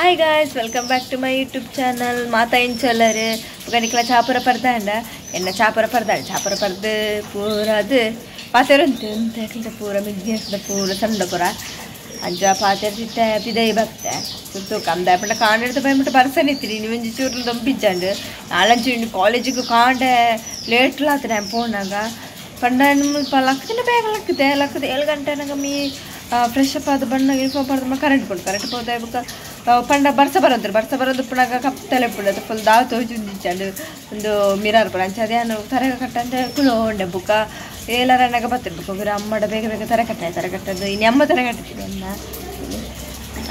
Hi guys, welcome back to my YouTube channel. Mata inchallare bukan ikla chapara pardanda enna chapara pardu pura adu pateruntu tekla pura midiyasda pura sandapura anja paterita pidai bakta suttu kamda apna kaanedta payamata person itri nivenji churlu dompichandu nalanchu college ku kaande late la atna ponaga pandannu palakthina begalakde 7 gantanaga me fresh up ಆದ ಬಣ್ಣ uniform ಪಡೆದ current ಹೋದ ಇವಾಗ ಪಂಡ ಬರ್ಸ ಬರೋದು ಪುಣಗ ಕಪ್ತಲೆ ಪುಡದು full ದಾವ ತೋಜುಂದಿಚ್ಚಂಡು ಒಂದು mirror ಪುರ ಅಂಚ ಅದೇನು ತರಗ ಕಟ್ಟಂತೆ ಕುಲೋಂಡೆ ಬುಕ್ಕ ಏಲರನ್ನಾಗ ಬತ್ತಿರ್ಬೇಕು ಒಬ್ಬರು ಅಮ್ಮಡ ಬೇಗ ತರ ಕಟ್ಟದು ಇನ್ನು ಅಮ್ಮ ತರ ಕಟ್ಟಿದ್ದೀವಿ ಅನ್ನ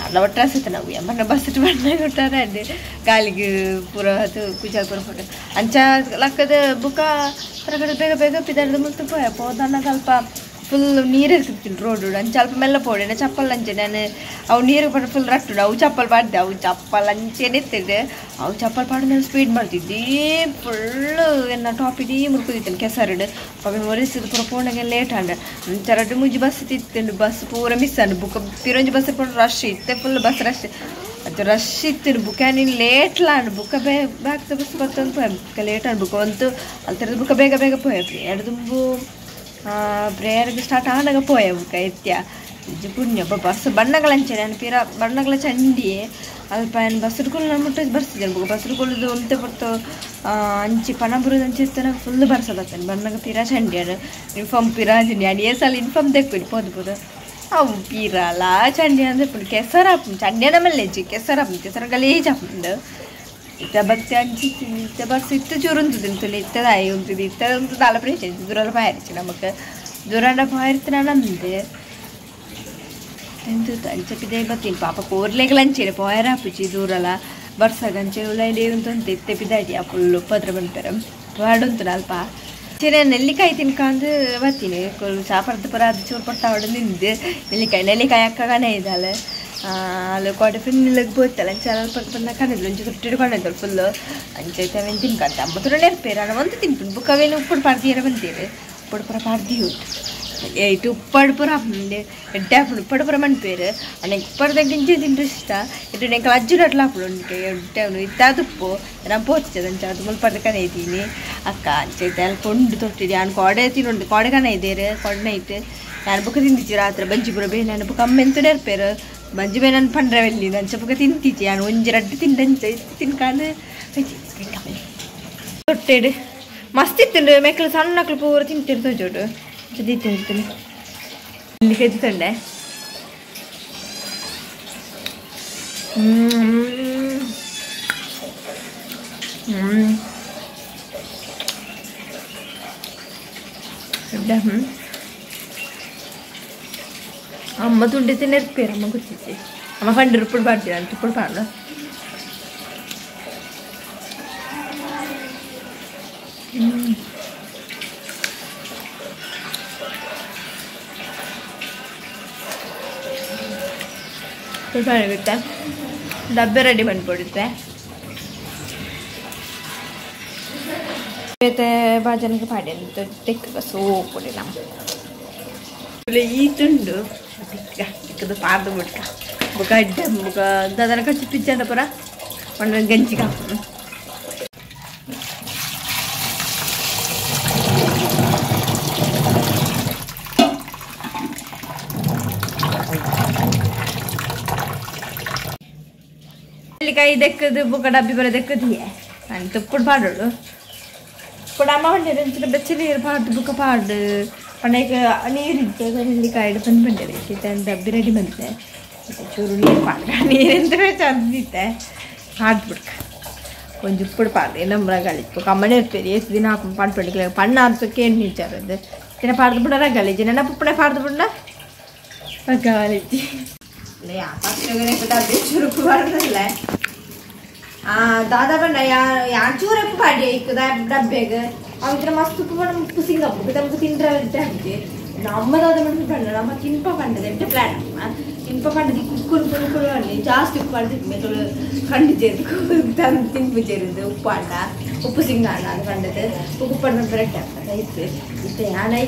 ಅಲ್ಲ ಒಟ್ಟು ರಸಿತ್ತು ನಾವು ಅಮ್ಮನ ಬಸ್ ಇಟ್ಟು ಬಣ್ಣ ಕೊಟ್ಟಾರೆ ಅಲ್ಲಿ ಗಾಲಿಗೆ ಪೂರ ಅದು ಕುಜಾಲ್ ಪೂರ ಫೋಟೋ ಅಂಚ ಲಕ್ಕದ ಬುಕ್ಕ ತರ ಬೇಗ ಪಿದಾಡ್ದು ಮುತ್ತು ಹೋದನ್ನ ಸ್ವಲ್ಪ ಫುಲ್ ನೀರು ಇರ್ತಿತ್ತು ರೋಡ್ ಅಂಚ ಸ್ವಲ್ಪ ಮೆಲ್ಲ ಪೋಡೆ ಚಪ್ಪಲ್ ಅಂಚೆ ನಾನು ಅವು ನೀರು ಪಡ ಫುಲ್ ರಟ್ಟು ಅವು ಚಪ್ಪಲ್ ಪಾಡ್ದೆ ಅವು ಚಪ್ಪಲ್ ಅಂಚೆನೇ ಇರ್ತಿದ್ದೆ ಅವು ಚಪ್ಪಲ್ ಪಾಡು ನಾನು ಸ್ಪೀಡ್ ಮಾಡ್ತಿದ್ದೆ ಫುಲ್ಲು ಎನ್ನ ಟಾಪ್ ಇಡೀ ಮುರ್ಕೋದಿತ್ತೇನೆ ಕೆಸರಡು ಅವಾಗ ಒರೆಸಿದ ಪೂರ ಪೋಣಗೆ ಲೇಟ್ ಅಂಡ ಚರಡು ಮುಜ್ಜಿ ಬಸ್ ತಿತ್ತಂಡು ಬಸ್ ಪೂರ ಮಿಸ್ ಅಂಡು ಬುಕ್ ಪಿರೊಂಜಿ ಬಸ್ ಪೂರ ರಶ್ ಇತ್ತೆ ಫುಲ್ ಬಸ್ ರಶ್ ಅದು ರಶ್ ಇತ್ತು ಬುಕ್ಕ ನೀನು ಲೇಟ್ಲ ಅಂಡು ಬುಕ್ಕ ಬ್ಯಾಗ್ದ ಬಸ್ ಬರ್ತಂದು ಪೋಯ ಬುಕ್ಕ ಲೇಟ್ ಅಂಡು ಬುಕ್ಕ ಅಂತೂ ಅಲ್ಲಿ ಥರದ ಬುಕ್ಕ ಬೇಗ ಪೋಯ ಎರಡು ತುಂಬು ಪ್ರೇಯರ್ಗೆ ಸ್ಟಾರ್ಟ್ ಆದಾಗ ಪೋಯ ಬುಕ್ಕ ಎತ್ಯ ನಿಜ ಪುಣ್ಯ ಬಸ್ ಬಣ್ಣಗಳಂಚೆ ನಾನು ಬಣ್ಣಗಳ ಚಂಡಿ ಅಲ್ಪ ಏನು ಬಸ್ ಹಿಡ್ಕೊಂಡು ನಾನು ಮುಟ್ಟಿದ್ದು ಬರ್ಸಿದ್ದೇನೆ ಬುಕ್ಕ ಬಸ್ ಹಿಡ್ಕೊಳ್ಳೋದು ಒಂತೆ ಬರ್ತು ಅಂಚಿ ಪಣ ಬರೋದು ಅಂಚೆ ಇರ್ತಾನೆ ಫುಲ್ ಬರ್ಸೋದತ್ತಾನೆ ಬಣ್ಣಗ ಪಿರಾ ಚಂಡಿ ಅಡು ಯೂನಿಫಾರ್ಮ್ ಪಿರಾ ಚಂಡಿ ಅಡು ಸಲ ಯೂನಿಫಾರ್ಮ್ ತೆಕ್ಬಿಡಿ ಪೋದು ಅವು ಪೀರಲ್ಲ ಚಂಡಿ ಅಂದರೆ ಪುಡಿ ಕೆಸರಪ್ಪ ಚಂಡಿ ನಮ್ಮಲ್ಲಿ ಕೆಸರ ಗಲೀಜ್ ಹಾಕೊಂಡು ಇತ್ತ ಭಕ್ತಿ ಅಂಚಿತ್ತು ಇತ್ತ ಬಸ್ ಇತ್ತು ಚೂರುಂತು ತಿಂತುಲಿ ಇತ್ತದಾಯಿ ಉಂತಿದ್ದು ಇತ್ತದಂತೂ ತಾಲ ಪ್ರೇಚ ದೂರ ಪಾಯರಿச்சு நமக்கு ದೂರಾಂಡ ಪಾಯರ್ತಿನ ನಮ್ಮದು ಎಂತು ಅಂಚಪಿದೆ ಬತ್ತೀನಿ ಪಾಪ ಕೋರ್ಲೆಗಳಂಚೇನೆ ಪಾಯರಾಪಿಚ್ಚಿ ದೂರಲ್ಲ ಬರ್ಸಾಗಂಚೆ ಉಳ್ಳಾಡಿ ಉಂಟು ಇತ್ತೆ ಪಿದಾಡಿ ಆ ಫುಲ್ಲು ಪದ್ರ ಬಂತಾರೆ ಪಾಡುಂಟು ಅಲ್ಪ ಸರಿ ನೆಲ್ಲಿಕಾಯಿ ತಿನ್ಕೊಂಡು ಬರ್ತೀನಿ ಸಾಪರ್ದ ಪರ ಅದು ಚೂರು ಪಟ್ಟ ಹೊಡೆದು ನಿಂದು ನೆಲ್ಲಿಕಾಯಿ ಅಕ್ಕಗನೇ ಇದ್ದಾಳೆ ಅಲ್ಲಿ ಕೊಡೆ ಫಿನ್ನಿಗೆ ಬೋಯ್ತಲ್ಲ ಅಂಚೆ ಅಲ್ಪ ಬಂದ ಕಣಿದ್ರು ಒಂಚೂರು ತುಟ್ಟಿಡ್ಕೊಂಡಿದ್ರು ಫುಲ್ಲು ಅಂಚೈತೆ ಅವೇನು ತಿನ್ಕಂತ ಅಮ್ಮತ್ರ ನೆರ್ಪೇರ ನಾನು ಒಂದು ತಿನ್ಕೊಂಡು ಬುಕ್ಕವೇನು ಉಪ್ಪು ಪಾಡ್ತೀರ ಬಂತೀರಿ ಉಪ್ಪು ಪುರ ಪಾಡ್ದಿ ಏಯ್ತು ಉಪ್ಪಡು ಪುರ ಎಡ್ಡಾಪುಡು ಉಪ್ಪಡು ಪುರ ಮಣ್ಪೇರು ನನಗೆ ಉಪ್ಪಡು ತೆಗ್ದಿಂಚೆ ತಿಂದ್ರೆ ಇಷ್ಟ ಇದು ನೆಂಕಲ್ ಅಜ್ಜುಡು ಅಟ್ಲ ಹಾಪುಡು ಉಂಟು ಎಡ್ಡವನು ಇತ್ತಾದ ಉಪ್ಪು ನಾನು ಪೋಚ್ತದೆ ಅಂಚೆ ಅದು ಮುಲ್ಪಡ್ದು ಕನೆ ಇದ್ದೀನಿ ಅಕ್ಕ ಅಂಚೈತೆ ಅಲ್ಲಿ ಕೊಂಡು ತೊಟ್ಟಿದ್ದೆ ನಾನು ಕೊಡೆ ತಿನ್ನುಂಟು ಕೊಡೆ ಕನೆ ಇದ್ದೇರು ಕೊಡನೆ ಐತೆ ನಾನು ಬುಕ್ಕ ತಿಂದಿಚ್ಚಿ ರಾತ್ರಿ ಬಂಜಿ ಪುರ ಬೇ ನಾನು ಬುಕ್ಕ ಅಮ್ಮೆಂತು ನೆರ್ಪೇರು ಮಂಜು ಬೇ ನಾನು ಪಂಡ್ರವೆಲ್ಲಿ ನಾನು ಚಪ್ಪಕ ತಿಂತಿಚ್ಚಿ ನಾನು ಒಂಜಿ ರಡ್ಡು ತಿಂದಂಚೆ ತಿನ್ಕೊಂಡು ತೊಟ್ಟೆಡು ಮಸ್ತ್ ಇತ್ತು ಮೆಕ್ಕಳು ಸಣ್ಣ ಮಕ್ಕಳು ಪೂರ ತಿಂತಿರ್ತಾವೆ ಜೋಡು ತಿಂತೀನಿ ಇಲ್ಲಿ ಕೆತ್ತಂಡೆ ಅಮ್ಮ ತುಂಡಿ ತಿನ್ನಿರ್ಪೇರು ಅಮ್ಮ ಗೊತ್ತಿಚ್ಚಿ ಅಮ್ಮ ಪಂಡು ರುಪ್ಪುಡು ಪಾಡ್ತೀರ ಅಂತ ತುಪ್ಪುಡು ಪಾಡು ಬಿಟ್ಟೆ ಡಬ್ಬೆ ರೆಡಿ ಮಾಡಿಕೊಡುತ್ತೆ ಮತ್ತೆ ಬಾಜನಿಗೆ ಪಾಡಿ ಅಂತ ತೆಕ್ಕ ಸೋಪುಡಿ ನಮ್ಮ ಈ ತುಂಡು ತಿಕ್ಕದು ಪಾರ್ದು ಬಿಡ್ಕ ಬುಕ್ಕ ಅಡ್ಡ ಬುಕ್ಕ ದದನ ಕಚ್ಚಿ ಪಿಚ್ಚಂಡ ಪುರ ಒಂದು ಗಂಜಿಗೆ ಹಾಕೋಣ ಕೈ ದೆಕ್ಕದು ಬುಕ್ಕ ಡಬ್ಬಿ ಬರ ದೆಕ್ಕದಿಯೇ ನಾನು ತುಪ್ಪುಡು ಪಾಡೋಳು ಕೂಡ ಅಮ್ಮ ಹೊಂಡಿರ ಬೆಚ್ಚ ನೀರು ಪಾಡ್ದು ಬುಕ್ಕ ಪಾಡು ಪಂಡೈಕ ನೀರಿದ್ದೆ ನೆಲ್ಲಿಕಾಯಿ ಬಂದು ಬಂದಿದೆ ಶೀತ ಡಬ್ಬಿ ರೆಡಿ ಬಂದಿದೆ ಚೂರು ನೀರು ಪಾಡ್ಗ ನೀರೆಂದ್ರೆ ಚಂದಿತ್ತೆ ಹಾಡು ಬಿಡ್ಕ ಕೊಂಚ ಉಪ್ಪುಡು ಪಾಡ್ದು ನಮ್ಮ ಗಳಿತ್ತು ಕಮ್ಮನೆ ಇರ್ತೀರಿ ಎಷ್ಟು ದಿನ ಹಾಕೊಂಡು ಪಾಡು ಪಡಿಕಲ ಪಣ್ಣ ಅರ್ಸಕ್ಕೆ ಏನು ನಿಲ್ಚಾರದು ದಿನ ಪಾಡ್ದು ಬಿಡೋರ ಗಲೀಜಿ ನನ್ನ ಪುಪ್ಪಣೆ ಪಾಡ್ದು ಬಿಡ ಗಲೀಜಿ ಡಬ್ಬಿ ಚುರುಕು ಪಾಡ್ದಲ್ಲ दादा बंड या चूर पाड़ी डब्बेग अवे मस्त उप्पु सिंगापुर तमको तिंटे नम्म दादा बंड नम्म तिंप पंडे प्लान तिंप पंडे कुकुड़ जास्ती उप्पु कंड तिंपु उप्पु अंड ಉಪ್ಪು ಸಿಂಗಾಣ ಅದು ಕಂಡದ್ದು ಉಪ್ಪು ಪಡ್ದು ಬ್ರೆಡ್ ಆಗ್ತದೆ ಇತ್ತು ಇತ್ತೆ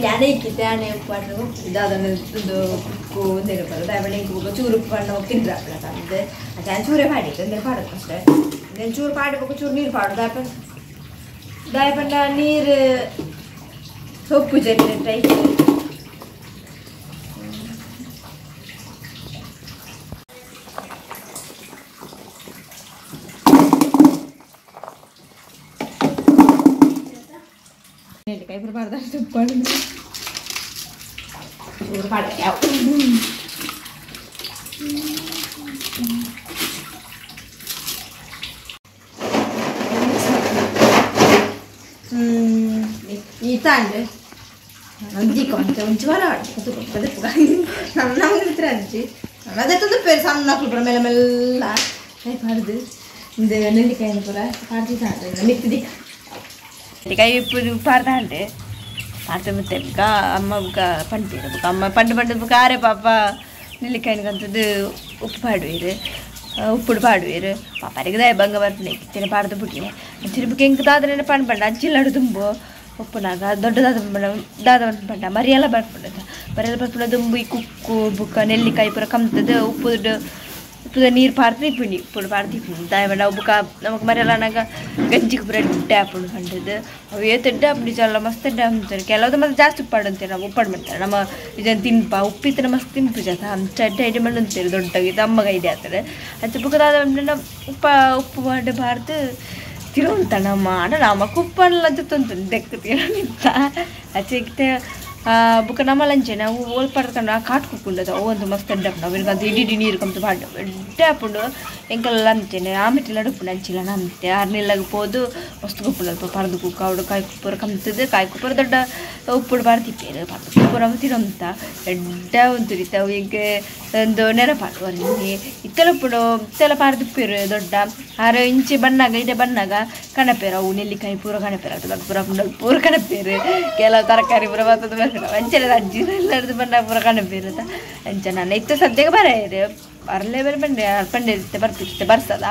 ಯಾನೆ ಇಕ್ಕಿತ್ತೆ ಯಾನೆ ಉಪ್ಪು ಪಡ್ದು ಇದಾದನ್ನು ಇದು ಉಪ್ಪು ಒಂದೇನು ಬರೋದು ಅವಳೆ ಉಪ್ಪು ಚೂರು ಉಪ್ಪು ಪಡ್ದು ತಿಂದ್ರೆ ಹಪ್ಪಳ ತಂದು ಅದು ಚೂರೇ ಮಾಡಿದ್ದು ಅಂದರೆ ಪಾಡೋದು ಅಷ್ಟೇ నేను చూరు పాడిపోక చూరు నీరు పాడు దాయపండ నీరు సొప్పు జరిగినట్టు అయితే ఇప్పుడు పడదా చెప్పండి చూరు పాడ Tante, non dico anche un giovane, tu potete pagare, non ho un trenci, non ha detto per sanno per me la mela, hai parde, deve ne dica in pure, parti tante, non mi dica. Dica io pure parlare, parte mit temka, amma buka pandira buka, amma pandu bukare papa, nilika in kantu uppu paduire. ಉಪ್ಪುಡು ಪಾಡುವೇರು ಪಾಪರಿಗೆ ದಯ ಬಂಗ ಬರ್ತನೆ ಕಿತ್ತಿನ ಪಾಡ್ದು ಬಿಟ್ಟಿನಿ ತಿರುಬಕ್ಕೆ ಹೆಂಗೆ ದಾದ್ರೆ ಪಂಡ ಅಜ್ಜಿಲ್ಲಾಡು ತುಂಬು ಉಪ್ಪುನಾಗ ದಾದ ಪಂಡ ಮರಿಯೆಲ್ಲ ಬರ್ಬಿಡೋದು ದುಂಬು ಈ ಕುಕ್ಕು ಬುಕ್ಕ ನೆಲ್ಲಿಕಾಯಿ ಪೂರ ಕಮ್ತದ ಉಪ್ಪುದ ನೀರು ಪಾಡ್ದು ಇಪ್ಪಿನಿ ಉಪ್ಪುಡು ಪಾಡ್ದು ಇಪ್ಪಿನಿ ದಯ ಬಂಡ ಬುಕ್ಕ ನಮಗೆ ಮರಿಯೆಲ್ಲ ನಾಗ ಗಂಜಿಗೆ ಪೂರ ಎಡ್ಡೆ ಹಾಕೊಂಡು ಕಂಡದ್ದು ಅವು ಎಡ್ಡೆ ಹಾಕ್ಬಿಡಿ ಚಲ್ಲ ಮಸ್ತ್ ಎಡ್ಡೆ ಹಾಕ್ತಾರೆ ಕೆಲವ್ದು ಮತ್ತೆ ಜಾಸ್ತಿ ಉಪ್ಪಾಡು ಅಂತೀವಿ ನಾವು ಉಪ್ಪಾಡು ಮಾಡ್ತಾರೆ ನಮ್ಮ ಇದನ್ನು ತಿನ್ಪ ಉಪ್ಪಿತ್ತನ ಮಸ್ತ್ ತಿನ್ಪು ಜಾತ ಹಂಚ ಎಡ್ಡೆ ಎಡ್ಡೆ ಮಾಡಿ ಅಂತೀರಿ ದೊಡ್ಡಗೆ ಅಮ್ಮಗ ಇದೆ ಆಗ್ತದೆ ಅದು ಬುಕ್ಕದಾದ ಉಪ್ಪು ಮಾಡಿ ಬಾರ್ದು ತಿರುವಂತಣಮ್ಮ ಅಣ್ಣ ನಮ್ಮಕ್ಕೆ ಉಪ್ಪನ್ನೆಲ್ಲ ತಂತು ದೆಕ್ಕತೀರ ನಿಂತ ಆಚೆಗೆ ಬುಕ್ಕ ನಮ್ಮಲ್ಲಂಚೆ ನಾವು ಓಲ್ ಪಡ್ಕೊಂಡು ಕಾಟ್ ಕುಕ್ಕೊಂಡದು ಒಂದು ಮಸ್ತ್ ಎಡ್ಡೆ ಹಾಕೊಂಡು ಅವನಿಗಂತ ಇಡೀ ನೀರು ಕಂತು ಬಾಡು ಎಡ್ಡೆ ಹಾಕೊಂಡು ಎಂಕಲ್ಲ ಅಂಚೇನೆ ಆಮೆಟ್ಟಿಲ್ಲ ಉಪ್ಪು ಹಂಚಿಲ್ಲ ನಮ್ಮತ್ತೆ ಆರ್ನೆಲ್ಲಾಗ ಹೋದು ಮಸ್ತ್ ಕುಪ್ಪುಂಡು ಪರ್ದು ಕುಕ್ಕ ಅವಡು ಕಾಯಿ ಕುಪ್ಪರ ಕಮ್ತದೆ ಕಾಯಿ ಕುಪ್ಪರ ದೊಡ್ಡ ಉಪ್ಪುಡು ಬಾರ್ತಿಪ್ಪೇರು ಪರ್ದು ಕುಪ್ಪರ ತಿರಂತ ಎಡ್ಡೆ ಒಂತುರಿತ ಈಗ ಒಂದು ನೆನಪಾಡು ಅವರಿಗೆ ಇತ್ತೆಲ್ಲ ಉಪ್ಪುಡು ಇತ್ತೆಲ್ಲ ಪಾರ್ದಿಪ್ಪೇರು ದೊಡ್ಡ 6 ಇಂಚು ಬಣ್ಣಾಗ ಇದೆ ಬಣ್ಣಾಗ ಕಣಪೇರು ಅವು ನೆಲ್ಲಿಕಾಯಿ ಪೂರ ಕಣಪೇರು ಅದು ಪೂರ ಪೂರ ಕಣಪೇರು ಕೆಲವು ತರಕಾರಿ ಪೂರ ಬರ್ತದೆ ಅಂಚೆಲ್ಲ ಅಜ್ಜಿ ಎಲ್ಲರದು ಬಣ್ಣ ಪೂರ ಕಣಪೇರು ಅಂಚ ನಾನು ಇತ್ತು ಸದ್ಯಕ್ಕೆ ಬರೆಯಿದೆ ಬರಲೇ ಬಂಡೆ ಬರ್ತಿತ್ತೆ ಬರ್ಸದ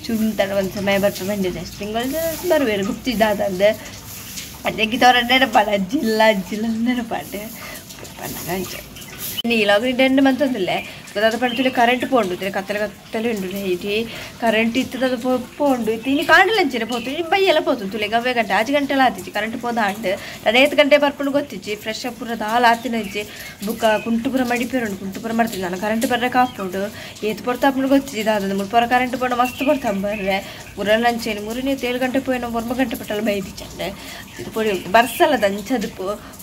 ಚುಂತಡ ಒಂದು ಸಮಯ ಬರ್ತಾ ಬಂದಿದೆ ಅಷ್ಟು ತಿಂಗಳು ಬರುವೇರು ಗುಪ್ತಿದ್ದಾದಂದು ಅದಕ್ಕೆ ತವರ ನೆನಪಾಡ ಅಜ್ಜಿಲ್ಲ ನೆನಪಾಡೆ ಬಣ್ಣಾಗ ಅಂಚೆ ನೀಲಾಗ ಇಂಟೆಂಡ್ ಮಂತಂದಿಲ್ಲ ಅದು ಪಡ್ತಿಲ್ಲ ಕರೆಂಟ್ ಪೋಂಡು ಕತ್ತಲೆ ಉಂಡು ಹೀಟಿ ಕರೆಂಟ್ ಇತ್ತದ ಅದು ಪೋಂಡು ಇತ್ತು ಇನ್ನು ಕಾಂಡಲ ಅಂಚನೆ ಪೋತು ಇನ್ನು ಬೈಯೆಲ್ಲ ಪೋತು ತುಲೆ ಗವ್ವೆ ಗಂಟೆ 5 ಗಂಟೆಲ್ಲ ಆತಿಚ್ಚಿ ಕರೆಂಟ್ ಪೋದ ಅಂಡು ನಾನು 8 ಗಂಟೆ ಬರ್ಕೊಂಡು ಗೊತ್ತಿಚ್ಚಿ ಫ್ರೆಶ್ ಅಪ್ ಪೂರದ ಹಾಲು ಆತಿನ ಇಚ್ಚಿ ಬುಕ್ಕ ಕುಂಟುಪುರ ಮಡಿಪೇರುಂಡು ಕುಂಟುಪುರ ಮಾಡ್ತೀನಿ ನಾನು ಕರೆಂಟ್ ಬರ್ರಕ್ಕೆ ಹಾಕ್ಕೊಂಡು ಏತು ಬರ್ತಾ ಹಾಕೊಂಡು ಗೊತ್ತಿದ್ದು ಅದು ಮುಳ್ಪುರ ಕರೆಂಟ್ ಪೋಂಡು ಮಸ್ತ್ ಬರ್ತಾ ಬರ್ರೆ ಪುರ ಅಂಚೇನು 7 ಗಂಟೆ ಪೋಯಿನ 1 ಗಂಟೆ ಪಟ್ಟಲ್ಲ ಬೈದಿಚ್ಚಂಡೆ ಇದು ಪೊಡಿ ಬರ್ಸಲ್ಲ ದಂಚದು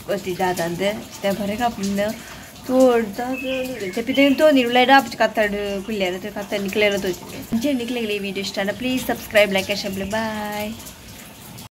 ಗೊತ್ತಿದ್ದು ಅದಂದು ಇಷ್ಟ ಬರೆಗೆ ಹಾಕೊಂಡು చెప్పితే నిరులేడా కత్తాడు కుళ్ళారు కత్తాడు నిక్లేరు నిక్లే వీడియో ఇష్టాన please subscribe like and share bye